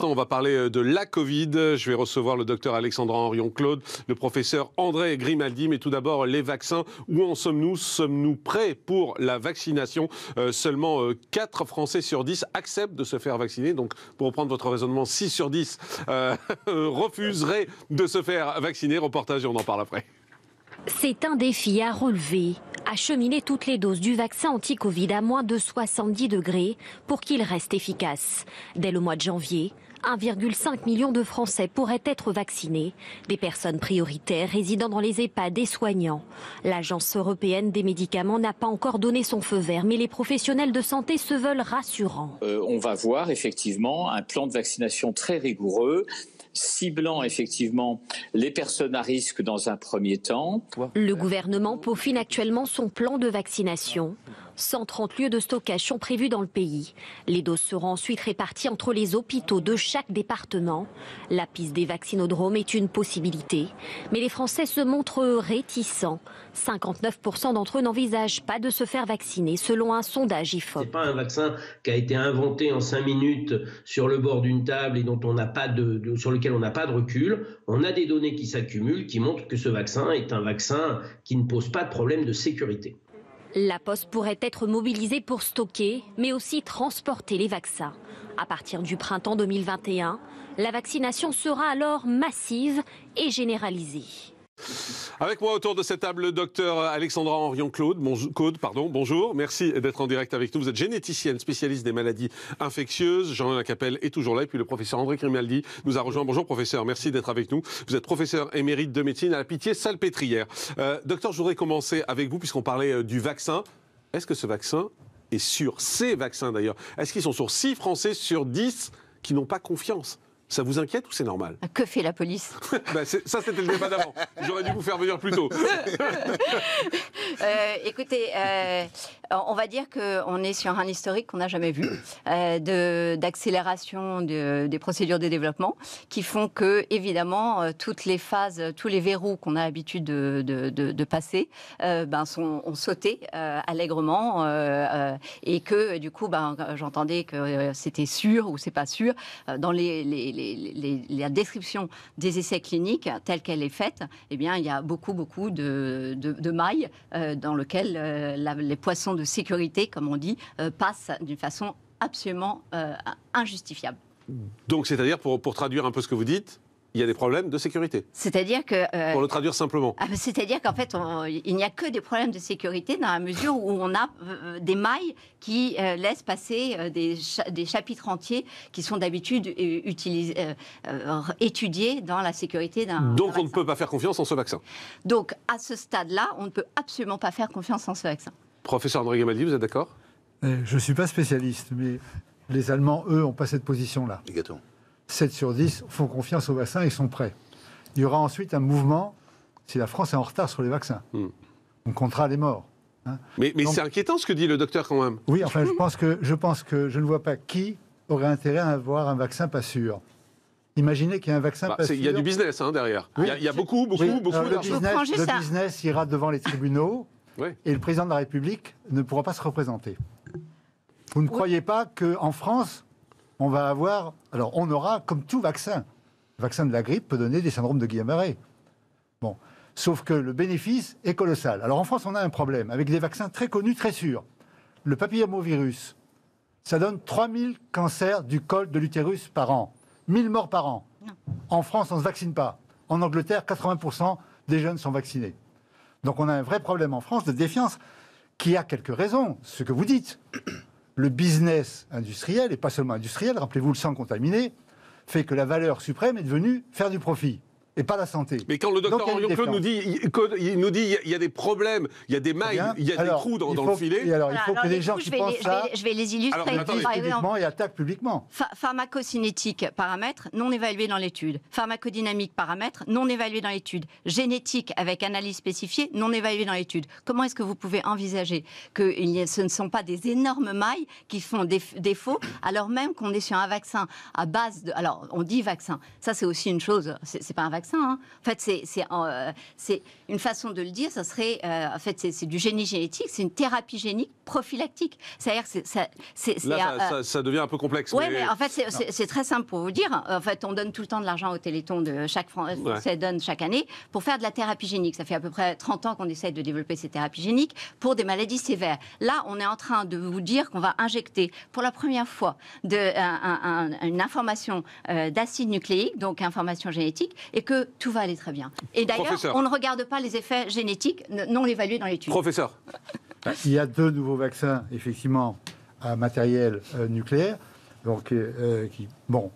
On va parler de la Covid. Je vais recevoir le docteur Alexandra Henrion-Claude, le professeur André Grimaldi. Mais tout d'abord, les vaccins. Où en sommes-nous? Sommes-nous prêts pour la vaccination? Seulement 4 Français sur 10 acceptent de se faire vacciner. Donc, pour reprendre votre raisonnement, 6 sur 10 refuseraient de se faire vacciner. Reportage et on en parle après. C'est un défi à relever. Acheminer toutes les doses du vaccin anti-Covid à moins de 70 degrés pour qu'il reste efficace. Dès le mois de janvier, 1,5 million de Français pourraient être vaccinés. Des personnes prioritaires résidant dans les EHPAD et soignants. L'Agence européenne des médicaments n'a pas encore donné son feu vert, mais les professionnels de santé se veulent rassurants. On va voir effectivement un plan de vaccination très rigoureux, ciblant effectivement les personnes à risque dans un premier temps. Le gouvernement peaufine actuellement son plan de vaccination. 130 lieux de stockage sont prévus dans le pays. Les doses seront ensuite réparties entre les hôpitaux de chaque département. La piste des vaccinodromes est une possibilité. Mais les Français se montrent réticents. 59% d'entre eux n'envisagent pas de se faire vacciner, selon un sondage IFOP. Ce n'est pas un vaccin qui a été inventé en 5 minutes sur le bord d'une table et dont on n'a pas sur lequel on n'a pas de recul. On a des données qui s'accumulent, qui montrent que ce vaccin est un vaccin qui ne pose pas de problème de sécurité. La Poste pourrait être mobilisée pour stocker, mais aussi transporter les vaccins. À partir du printemps 2021, la vaccination sera alors massive et généralisée. Avec moi autour de cette table, le docteur Alexandra Henrion-Claude. Bonjour, merci d'être en direct avec nous. Vous êtes généticienne, spécialiste des maladies infectieuses. Jean-Alain Capelle est toujours là. Et puis le professeur André Grimaldi nous a rejoint. Bonjour professeur, merci d'être avec nous. Vous êtes professeur émérite de médecine à la Pitié-Salpêtrière. Docteur, je voudrais commencer avec vous puisqu'on parlait du vaccin. Est-ce que ce vaccin est sûr? Ces vaccins d'ailleurs, est-ce qu'ils sont sur 6 Français sur 10 qui n'ont pas confiance? Ça vous inquiète ou c'est normal? Que fait la police? Ça, c'était le débat d'avant. J'aurais dû vous faire venir plus tôt. Écoutez, on va dire qu'on est sur un historique qu'on n'a jamais vu d'accélération des procédures de développement qui font que, évidemment, toutes les phases, tous les verrous qu'on a l'habitude de passer ont sauté allègrement et que, du coup, j'entendais que c'était sûr ou c'est pas sûr. Dans la description des essais cliniques telle qu'elle est faite, eh bien, il y a beaucoup de mailles dans lesquelles les poissons de sécurité, comme on dit, passent d'une façon absolument injustifiable. Donc, c'est-à-dire, pour traduire un peu ce que vous dites, il y a des problèmes de sécurité. C'est-à-dire que... pour le traduire simplement. C'est-à-dire qu'en fait, il n'y a que des problèmes de sécurité dans la mesure où on a des mailles qui laissent passer des chapitres entiers qui sont d'habitude étudiés dans la sécurité d'un Donc vaccin. On ne peut pas faire confiance en ce vaccin. Donc à ce stade-là, on ne peut absolument pas faire confiance en ce vaccin. Professeur André Grimaldi, vous êtes d'accord? Je ne suis pas spécialiste, mais les Allemands, eux, n'ont pas cette position-là. 7 sur 10 font confiance au vaccin et sont prêts. Il y aura ensuite un mouvement, si la France est en retard sur les vaccins. On comptera les morts. Hein. Mais c'est inquiétant ce que dit le docteur quand même. Oui, enfin, je pense que je ne vois pas qui aurait intérêt à avoir un vaccin pas sûr. Imaginez qu'il y a un vaccin pas sûr. Il y a du business derrière. Oui. Il y a beaucoup d'argent. Le business ira devant les tribunaux et le président de la République ne pourra pas se représenter. Vous ne croyez pas qu'en France, on va avoir... Alors, on aura, comme tout vaccin, le vaccin de la grippe peut donner des syndromes de Guillain-Barré. Bon. Sauf que le bénéfice est colossal. Alors, en France, on a un problème avec des vaccins très connus, très sûrs. Le papillomavirus, ça donne 3000 cancers du col de l'utérus par an. 1000 morts par an. Non. En France, on ne se vaccine pas. En Angleterre, 80% des jeunes sont vaccinés. Donc, on a un vrai problème en France de défiance qui a quelques raisons, ce que vous dites. Le business industriel, et pas seulement industriel, rappelez-vous le sang contaminé, fait que la valeur suprême est devenue faire du profit. Et pas la santé. Mais quand le docteur Henrion-Claude nous dit il y a des problèmes, il y a des mailles, il y a des trous dans le filet. Et alors, il faut que les gens qui pensent ça... Je vais les illustrer. Par exemple, et attaquent publiquement. Pharmacocinétique, paramètres non évalués dans l'étude. Pharmacodynamique, paramètres non évalués dans l'étude. Génétique, avec analyse spécifiée, non évaluée dans l'étude. Comment est-ce que vous pouvez envisager que ce ne sont pas des énormes mailles qui font défaut, alors même qu'on est sur un vaccin à base de... Alors, on dit vaccin. Ça, c'est aussi une chose. C'est pas un vaccin. vaccin. Hein. En fait, c'est une façon de le dire. Ça serait, en fait, c'est du génie génétique. C'est une thérapie génique prophylactique. C'est-à-dire que ça devient un peu complexe. Oui, mais en fait, c'est très simple pour vous dire. En fait, on donne tout le temps de l'argent au Téléthon de chaque Français donne chaque année pour faire de la thérapie génique. Ça fait à peu près 30 ans qu'on essaye de développer ces thérapies géniques pour des maladies sévères. Là, on est en train de vous dire qu'on va injecter pour la première fois une information d'acide nucléique, donc information génétique, et que tout va aller très bien. Et d'ailleurs, on ne regarde pas les effets génétiques non évalués dans l'étude. Professeur. Il y a 2 nouveaux vaccins, effectivement, à matériel nucléaire. Donc,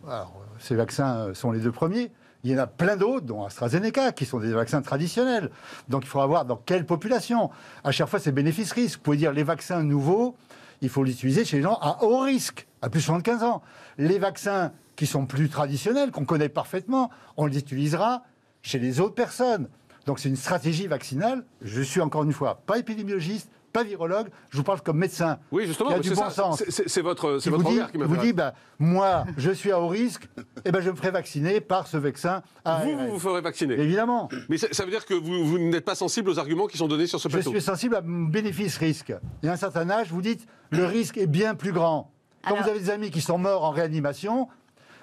alors, ces vaccins sont les 2 premiers. Il y en a plein d'autres, dont AstraZeneca, qui sont des vaccins traditionnels. Donc il faudra voir dans quelle population. À chaque fois, c'est bénéfice-risque. Vous pouvez dire les vaccins nouveaux, il faut les utiliser chez les gens à haut risque, à plus de 75 ans. Les vaccins qui sont plus traditionnels, qu'on connaît parfaitement, on les utilisera chez les autres personnes. Donc c'est une stratégie vaccinale. Je suis encore une fois pas épidémiologiste, pas virologue, je vous parle comme médecin. Oui, justement, qui a du bon sens. C'est votre regard qui m'intéresse. Vous dit, moi, je suis à haut risque, et je me ferai vacciner par ce vaccin. Vous ferez vacciner. Évidemment. Mais ça veut dire que vous n'êtes pas sensible aux arguments qui sont donnés sur ce plateau. Je suis sensible à bénéfice-risque. Et à un certain âge, vous dites, le risque est bien plus grand. Quand vous avez des amis qui sont morts en réanimation,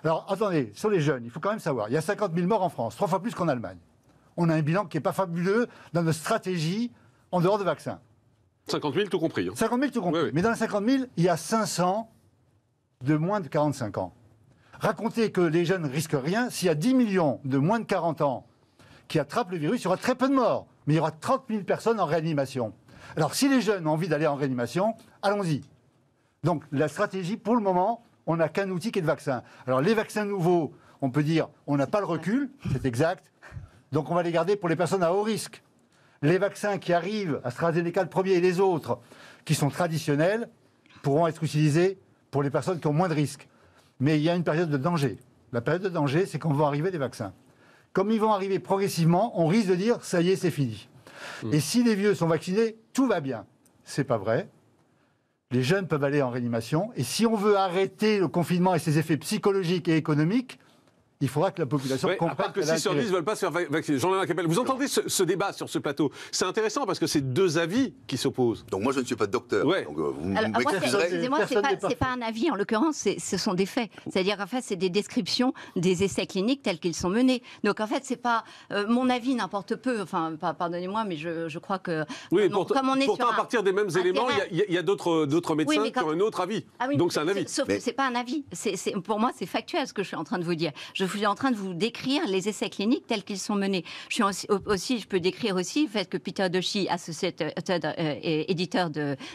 alors attendez, sur les jeunes, il faut quand même savoir, il y a 50 000 morts en France, 3 fois plus qu'en Allemagne. On a un bilan qui n'est pas fabuleux dans notre stratégie en dehors de vaccins. 50 000 tout compris. 50 000 tout compris. Oui. Mais dans les 50 000, il y a 500 de moins de 45 ans. Raconter que les jeunes ne risquent rien, s'il y a 10 millions de moins de 40 ans qui attrapent le virus, il y aura très peu de morts. Mais il y aura 30 000 personnes en réanimation. Alors si les jeunes ont envie d'aller en réanimation, allons-y. Donc la stratégie, pour le moment, on n'a qu'un outil qui est le vaccin. Alors les vaccins nouveaux, on peut dire, on n'a pas le recul, c'est exact. Donc on va les garder pour les personnes à haut risque. Les vaccins qui arrivent, AstraZeneca le premier et les autres, qui sont traditionnels, pourront être utilisés pour les personnes qui ont moins de risques. Mais il y a une période de danger. La période de danger, c'est quand vont arriver les vaccins. Comme ils vont arriver progressivement, on risque de dire « ça y est, c'est fini ». Et si les vieux sont vaccinés, tout va bien. C'est pas vrai. Les jeunes peuvent aller en réanimation. Et si on veut arrêter le confinement et ses effets psychologiques et économiques, il faudra que la population comprenne. À part que 6 sur 10 ne veulent pas se faire vacciner. Jean-Léon Capelle, vous entendez ce débat sur ce plateau? C'est intéressant parce que c'est 2 avis qui s'opposent. Donc moi, je ne suis pas docteur. Ouais. Donc, vous excusez-moi, c'est pas un avis. En l'occurrence, ce sont des faits. C'est-à-dire qu'en fait, c'est des descriptions des essais cliniques tels qu'ils sont menés. Donc en fait, c'est pas mon avis n'importe peu. Enfin, pardonnez-moi, mais je crois que oui, comme on est pourtant à partir des mêmes éléments, il y a d'autres médecins qui ont un autre avis. Ah oui, donc c'est un avis. Sauf que c'est pas un avis. Pour moi, c'est factuel ce que je suis en train de vous dire. Je suis en train de vous décrire les essais cliniques tels qu'ils sont menés. Je peux décrire aussi le fait que Peter Doshi, éditeur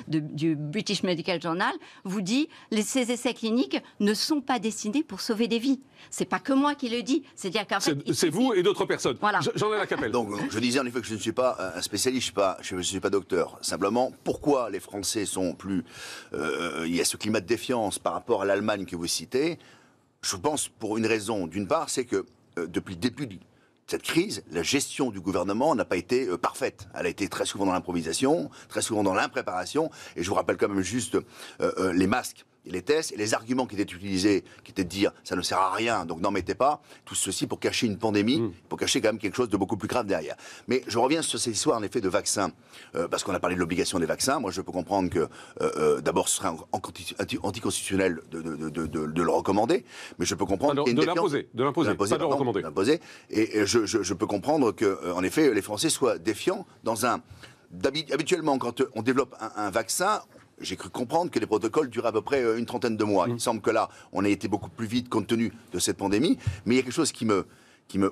du British Medical Journal, vous dit que ces essais cliniques ne sont pas destinés pour sauver des vies. C'est pas que moi qui le dis. C'est-à-dire qu'en fait, c'est vous et d'autres personnes. Voilà. Jean-Léon Capelle. Donc, je disais en effet que je ne suis pas un spécialiste, je ne suis pas docteur. Simplement, pourquoi les Français sont plus... il y a ce climat de défiance par rapport à l'Allemagne que vous citez. Je pense pour une raison. D'une part, c'est que depuis le début de cette crise, la gestion du gouvernement n'a pas été parfaite. Elle a été très souvent dans l'improvisation, très souvent dans l'impréparation. Et je vous rappelle quand même juste les masques et les tests et les arguments qui étaient utilisés, qui étaient de dire ça ne sert à rien, donc n'en mettez pas. Tout ceci pour cacher une pandémie, pour cacher quand même quelque chose de beaucoup plus grave derrière. Mais je reviens sur cette histoire en effet de vaccins, parce qu'on a parlé de l'obligation des vaccins. Moi, je peux comprendre que d'abord ce serait anticonstitutionnel de le recommander, mais je peux comprendre de l'imposer, pas de le recommander. Et je peux comprendre que, en effet, les Français soient défiants dans un. Habituellement, quand on développe un vaccin, j'ai cru comprendre que les protocoles duraient à peu près une trentaine de mois. Il me semble que là, on a été beaucoup plus vite compte tenu de cette pandémie. Mais il y a quelque chose qui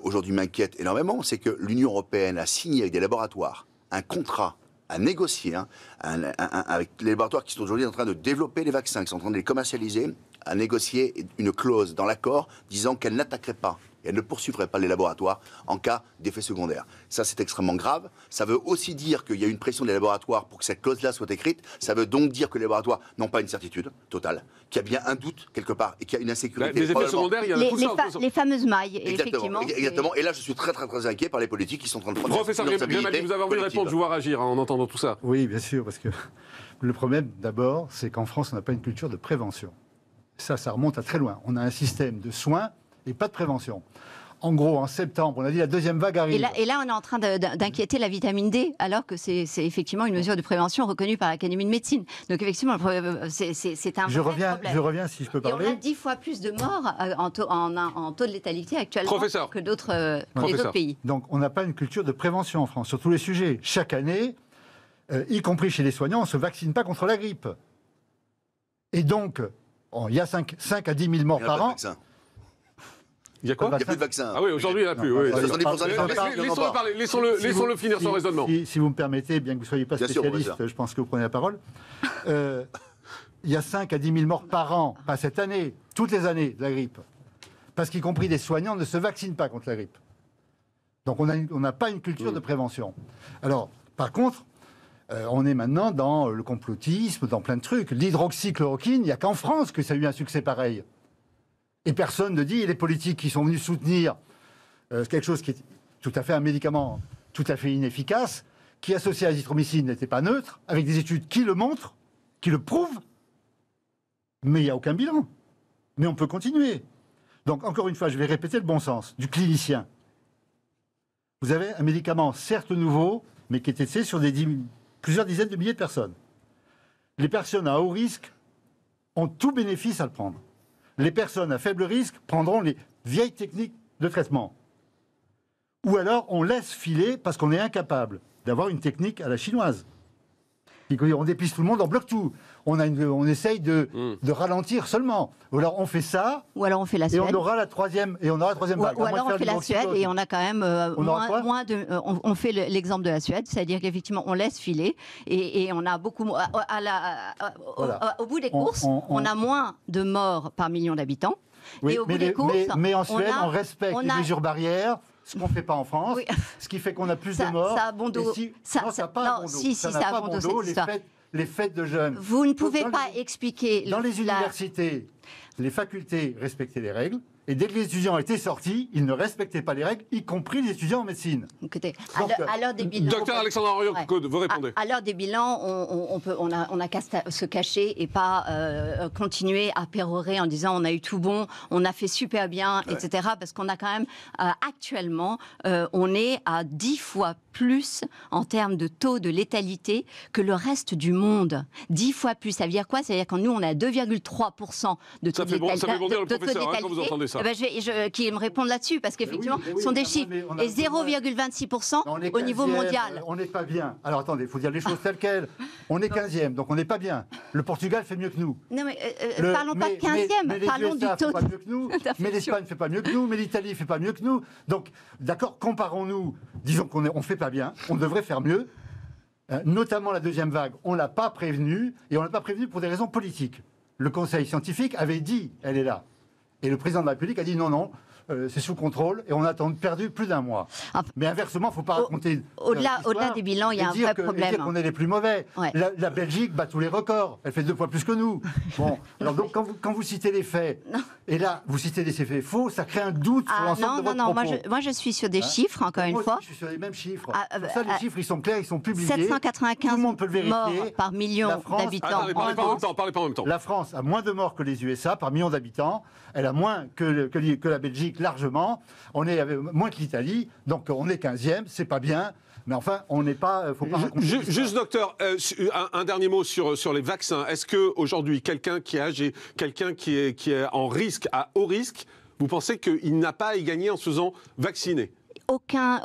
aujourd'hui m'inquiète énormément, c'est que l'Union européenne a signé avec des laboratoires un contrat à négocier avec les laboratoires qui sont aujourd'hui en train de développer les vaccins, qui sont en train de les commercialiser, à négocier une clause dans l'accord disant qu'elle n'attaquerait pas et elle ne poursuivrait pas les laboratoires en cas d'effet secondaire. Ça, c'est extrêmement grave. Ça veut aussi dire qu'il y a une pression des laboratoires pour que cette clause-là soit écrite. Ça veut donc dire que les laboratoires n'ont pas une certitude totale, qu'il y a bien un doute quelque part et qu'il y a une insécurité. Les effets secondaires, il y en a tout ça. Les fameuses mailles, effectivement. Exactement. Et là, je suis très, très, très inquiet par les politiques qui sont en train de prendre Professeur Grimaldi, vous avez envie de répondre, je vois réagir en entendant tout ça. Oui, bien sûr, parce que le problème, d'abord, c'est qu'en France, on n'a pas une culture de prévention. Ça remonte à très loin. On a un système de soins et pas de prévention. en gros, en septembre, on a dit la deuxième vague arrive. Et là, on est en train d'inquiéter la vitamine D, alors que c'est effectivement une mesure de prévention reconnue par l'Académie de médecine. Donc effectivement, c'est un vrai problème. Je reviens, si je peux parler. Et on a 10 fois plus de morts en taux de létalité actuellement que d'autres pays. Donc on n'a pas une culture de prévention en France, sur tous les sujets. Chaque année, y compris chez les soignants, on ne se vaccine pas contre la grippe. Et donc, il y a 5 à 10 000 morts par an. Il y a quoi? Il n'y a plus de vaccin. Ah oui, aujourd'hui, il n'y en a plus. Oui, laissons-le finir son raisonnement. Si vous me permettez, bien que vous ne soyez pas spécialiste, je pense que vous prenez la parole. Il y a 5 à 10 000 morts par an, pas cette année, toutes les années, de la grippe. Parce qu'y compris des soignants ne se vaccinent pas contre la grippe. Donc on n'a pas une culture de prévention. Alors, par contre, on est maintenant dans le complotisme, dans plein de trucs. L'hydroxychloroquine, il n'y a qu'en France que ça a eu un succès pareil. Et personne ne dit, et les politiques qui sont venus soutenir quelque chose qui est tout à fait un médicament tout à fait inefficace, qui associé à l'azithromycine n'était pas neutre, avec des études qui le montrent, qui le prouvent, mais il n'y a aucun bilan. Mais on peut continuer. Donc, encore une fois, je vais répéter le bon sens du clinicien. Vous avez un médicament, certes nouveau, mais qui est testé sur plusieurs dizaines de milliers de personnes. Les personnes à haut risque ont tout bénéfice à le prendre. Les personnes à faible risque prendront les vieilles techniques de traitement. Ou alors, on laisse filer parce qu'on est incapable d'avoir une technique à la chinoise. On dépiste tout le monde, on bloque tout. On essaye de ralentir seulement. Ou alors on fait ça. Ou alors on fait la Suède. Et on aura la troisième vague. Ou alors on fait la Suède et on a quand même moins de. On fait l'exemple de la Suède, c'est-à-dire qu'effectivement on laisse filer et on a beaucoup. Au bout des courses, on a moins de morts par million d'habitants. Oui, et au bout des courses, mais en Suède, on respecte les mesures barrières. Ce qu'on ne fait pas en France, ce qui fait qu'on a plus de morts. Ça a bon dos. Ça n'a pas bon dos. Si, ça a bon dos, cette histoire. Les fêtes de jeunes. Vous ne pouvez pas expliquer... Dans les universités, les facultés respectaient les règles. Et dès que les étudiants étaient sortis, ils ne respectaient pas les règles, y compris les étudiants en médecine. Écoutez, à l'heure des bilans... Docteur Alexandre Henrion-Claude, vous répondez. À l'heure des bilans, on a qu'à se cacher et pas continuer à pérorer en disant on a eu tout bon, on a fait super bien, etc. Parce qu'on a quand même, actuellement, on est à 10 fois plus en termes de taux de létalité que le reste du monde. 10 fois plus. Ça veut dire quoi? Ça veut dire que nous, on a 2,3% de taux de létalité. Ça fait bondir le professeur quand vous entendez ça. Qu'il me réponde là-dessus, parce qu'effectivement, ce sont des chiffres. Et 0,26% au niveau mondial. On n'est pas bien. Alors attendez, il faut dire les choses telles quelles. On est 15e, donc on n'est pas bien. Le Portugal fait mieux que nous. Non, mais parlons pas de 15e, parlons du taux. Mais l'Espagne ne fait pas mieux que nous, mais l'Italie ne fait pas mieux que nous. Donc, d'accord, comparons-nous. Disons qu'on ne fait pas bien, on devrait faire mieux. Notamment la deuxième vague, on ne l'a pas prévenue, et on ne l'a pas prévenue pour des raisons politiques. Le Conseil scientifique avait dit, elle est là. Et le président de la République a dit non, c'est sous contrôle et on a perdu plus d'un mois. Mais inversement, il ne faut pas raconter. Au-delà des bilans, il y a un vrai problème. Dire qu'on est les plus mauvais. Ouais. La Belgique bat tous les records. Elle fait 2 fois plus que nous. Bon, alors donc quand vous citez les faits, et là vous citez des faits faux, ça crée un doute sur l'ensemble de votre propos. Moi je suis sur des chiffres, encore une fois. Je suis sur les mêmes chiffres. Pour ça, les chiffres, ils sont clairs, ils sont publiés. 795 tout le monde peut le vérifier. morts par million d'habitants. Parlez pas en même temps. La France a moins de morts que les USA par million d'habitants. Elle a moins que la Belgique largement. On est moins que l'Italie, donc on est 15e, c'est pas bien. Mais enfin, on n'est pas. Faut pas juste, docteur, un dernier mot sur les vaccins. Est-ce qu'aujourd'hui, quelqu'un qui est âgé, quelqu'un qui est en risque, à haut risque, vous pensez qu'il n'a pas à y gagner en se faisant vacciner?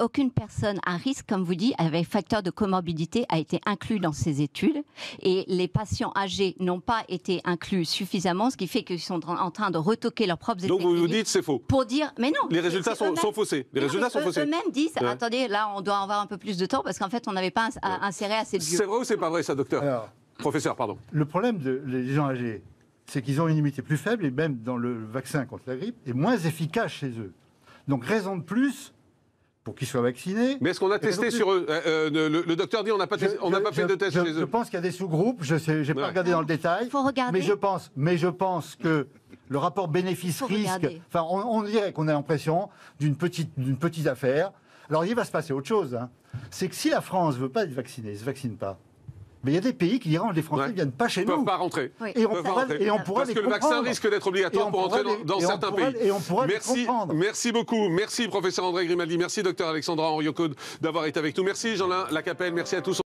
Aucune personne à risque, comme vous dites, avec facteur de comorbidité a été inclus dans ces études. Et les patients âgés n'ont pas été inclus suffisamment, ce qui fait qu'ils sont en train de retoquer leurs propres essais cliniques. Donc vous dites c'est faux? Pour dire, mais non. Les résultats sont faussés. Les résultats sont faussés. Eux-mêmes disent, attendez, là on doit avoir un peu plus de temps parce qu'en fait on n'avait pas inséré assez de vieux. C'est vrai ou c'est pas vrai ça, docteur? Alors, professeur, pardon. Le problème des gens âgés, c'est qu'ils ont une immunité plus faible et même dans le vaccin contre la grippe, est moins efficace chez eux. Donc raison de plus pour qu'ils soient vaccinés. Mais est-ce qu'on a testé sur eux? Le docteur dit on n'a pas fait de test chez eux. Je pense qu'il y a des sous-groupes, je n'ai pas regardé dans le détail. Il faut regarder. Mais je pense que le rapport bénéfice-risque, enfin, on dirait qu'on a l'impression d'une petite affaire. Alors il va se passer autre chose. Hein. C'est que si la France ne veut pas être vaccinée, elle ne se vaccine pas. Mais il y a des pays qui diront les Français ne viennent pas chez nous. Ils ne peuvent pas rentrer. Oui. Et on pourra les comprendre. Parce que le vaccin risque d'être obligatoire pour entrer dans certains pays. Et on pourra les comprendre. Merci beaucoup. Merci, professeur André Grimaldi. Merci, docteur Alexandra Henriot-Claude, d'avoir été avec nous. Merci, Jean-Lin Lacapelle. Merci à tous.